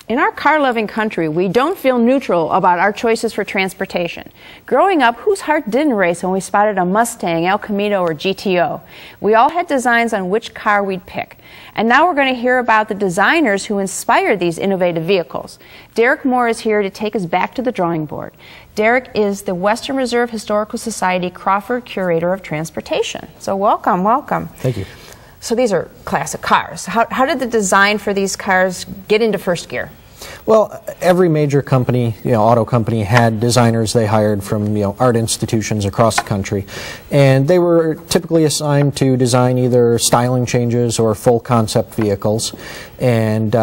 In our car-loving country, we don't feel neutral about our choices for transportation. Growing up, whose heart didn't race when we spotted a Mustang, El Camino, or GTO? We all had designs on which car we'd pick. And now we're going to hear about the designers who inspired these innovative vehicles. Derek Moore is here to take us back to the drawing board. Derek is the Western Reserve Historical Society Crawford Curator of Transportation. So welcome, welcome. Thank you. So these are classic cars. How did the design for these cars get into first gear? Well, every major company, auto company, had designers they hired from, art institutions across the country. And they were typically assigned to design either styling changes or full concept vehicles. And,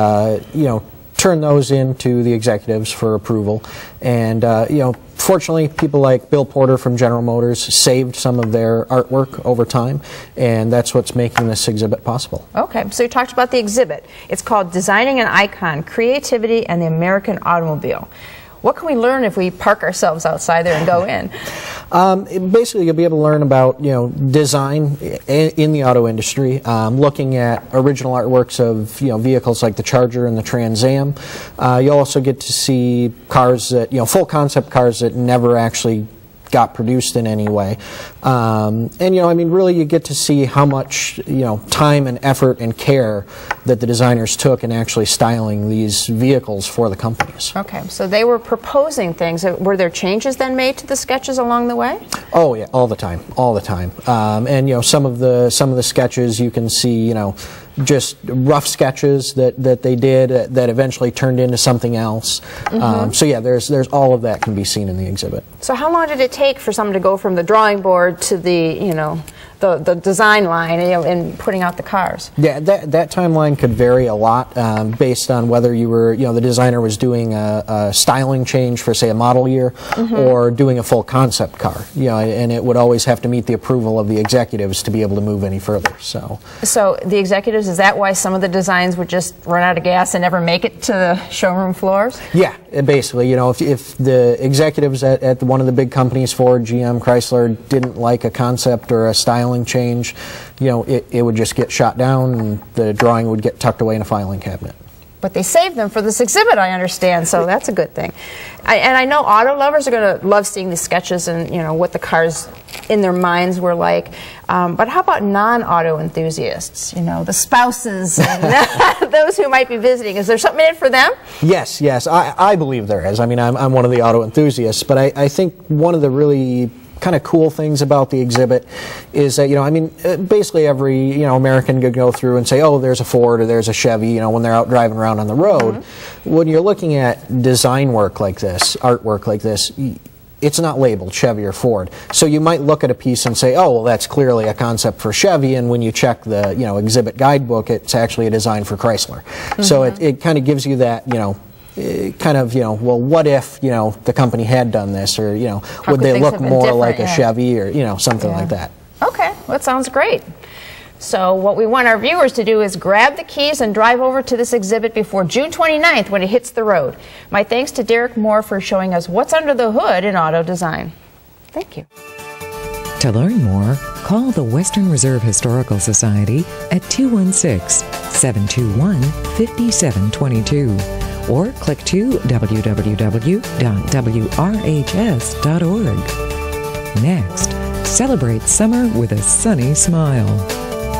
turn those into the executives for approval. And, fortunately, people like Bill Porter from General Motors saved some of their artwork over time, and that's what's making this exhibit possible. Okay, so you talked about the exhibit. It's called Designing an Icon, Creativity and the American Automobile. What can we learn if we park ourselves outside there and go in? Basically, you'll be able to learn about design in the auto industry, looking at original artworks of vehicles like the Charger and the Trans Am. You'll also get to see cars that full concept cars that never actually got produced in any way. Really you get to see how much time and effort and care that the designers took in actually styling these vehicles for the companies. Okay, so they were proposing things. Were there changes then made to the sketches along the way? Oh yeah, all the time, all the time. Some of the sketches you can see just rough sketches that they did that eventually turned into something else. So yeah, there's all of that can be seen in the exhibit. So how long did it take for someone to go from the drawing board to the the design line and putting out the cars? Yeah, that timeline could vary a lot based on whether you were the designer was doing a styling change for say a model year or doing a full concept car. And it would always have to meet the approval of the executives to be able to move any further. So the executives, is that why some of the designs would just run out of gas and never make it to the showroom floors? Yeah, basically, if the executives at one of the big companies, Ford, GM, Chrysler, didn't like a concept or a styling change, it would just get shot down and the drawing would get tucked away in a filing cabinet. But they saved them for this exhibit, I understand, so that's a good thing. And I know auto lovers are going to love seeing these sketches and what the cars in their minds were like. But how about non-auto enthusiasts? The spouses and those who might be visiting. Is there something in it for them? Yes, I believe there is. I mean, I'm one of the auto enthusiasts, but I think one of the really kind of cool things about the exhibit is that basically every American could go through and say, oh, there's a Ford or there's a Chevy when they're out driving around on the road. When you're looking at design work like this, artwork like this, it's not labeled Chevy or Ford. So you might look at a piece and say, oh, well, that's clearly a concept for Chevy, and when you check the exhibit guidebook, it's actually a design for Chrysler. So it kind of gives you that well, what if the company had done this, or would they look more like a Chevy, or something like that. Okay, well, that sounds great. So what we want our viewers to do is grab the keys and drive over to this exhibit before June 29th when it hits the road. My thanks to Derek Moore for showing us what's under the hood in auto design. Thank you. To learn more, call the Western Reserve Historical Society at 216-721-5722. Or click to www.wrhs.org. Next, celebrate summer with a sunny smile.